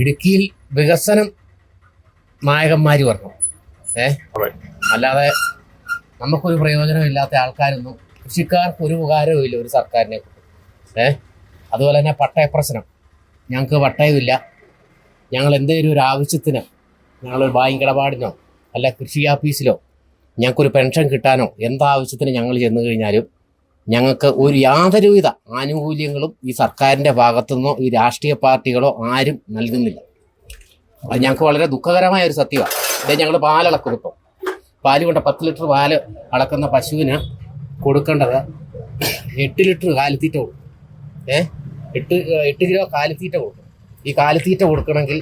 ഇടുക്കിയിൽ വികസനം നായകന്മാർ പറഞ്ഞു. അല്ലാതെ നമുക്കൊരു പ്രയോജനമില്ലാത്ത ആൾക്കാരൊന്നും, കൃഷിക്കാർക്ക് ഒരു ഉപകാരവും ഇല്ല ഒരു സർക്കാരിനെ കൊണ്ട്. അതുപോലെ തന്നെ പട്ടയ പ്രശ്നം, ഞങ്ങൾക്ക് പട്ടയമില്ല. ഞങ്ങൾ എന്തെങ്കിലും ഒരു ആവശ്യത്തിന്, ഞങ്ങളൊരു ബാങ്ക് ഇടപാടിനോ അല്ല കൃഷി ഓഫീസിലോ ഞങ്ങൾക്കൊരു പെൻഷൻ കിട്ടാനോ എന്താവശ്യത്തിന് ഞങ്ങൾ ചെന്ന് കഴിഞ്ഞാലും ഞങ്ങൾക്ക് ഒരു യാതൊരുവിധ ആനുകൂല്യങ്ങളും ഈ സർക്കാരിൻ്റെ ഭാഗത്തുനിന്നോ ഈ രാഷ്ട്രീയ പാർട്ടികളോ ആരും നൽകുന്നില്ല. അത് ഞങ്ങൾക്ക് വളരെ ദുഃഖകരമായ ഒരു സത്യമാണ്. ഇതേ ഞങ്ങൾ പാലളക്കും. ഇപ്പോൾ പാല് കൊണ്ട് 10 ലിറ്റർ പാല് അളക്കുന്ന പശുവിന് കൊടുക്കേണ്ടത് 8 ലിറ്റർ കാലിത്തീറ്റ കൊടുക്കും. 8 കിലോ കാലിത്തീറ്റ കൊടുക്കും. ഈ കാലിത്തീറ്റ കൊടുക്കണമെങ്കിൽ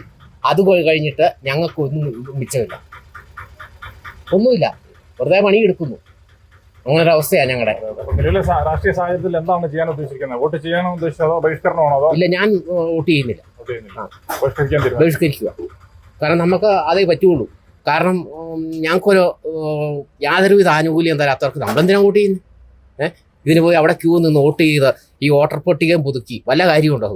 അത് കഴിഞ്ഞിട്ട് ഞങ്ങൾക്കൊന്നും മിച്ചമില്ല, ഒന്നുമില്ല, വെറുതെ പണി എടുക്കുന്നു. അങ്ങനൊരു അവസ്ഥയാണ് ഞങ്ങളുടെ. രാഷ്ട്രീയ സാഹചര്യത്തിൽ എന്താണ് ചെയ്യാൻ ഉദ്ദേശിക്കുന്നത്? വോട്ട് ചെയ്യാനോ ഉദ്ദേശിച്ചതോ ബഹിഷ്കരണമാണോ? അതോ ഇല്ല, ഞാൻ വോട്ട് ചെയ്യുന്നില്ല, ബഹിഷ്കരിക്കുക. കാരണം നമുക്ക് അതേ പറ്റുള്ളൂ. കാരണം ഞങ്ങൾക്കൊരു യാതൊരുവിധ ആനുകൂല്യം തരാത്തവർക്ക് നമ്മളെന്തിനാ വോട്ട് ചെയ്യുന്നത്? ഇതിന് പോയി അവിടെ ക്യൂ നിന്ന് വോട്ട് ചെയ്ത് ഈ വോട്ടർ പട്ടികയും പുതുക്കി വല്ല കാര്യമുണ്ടോ?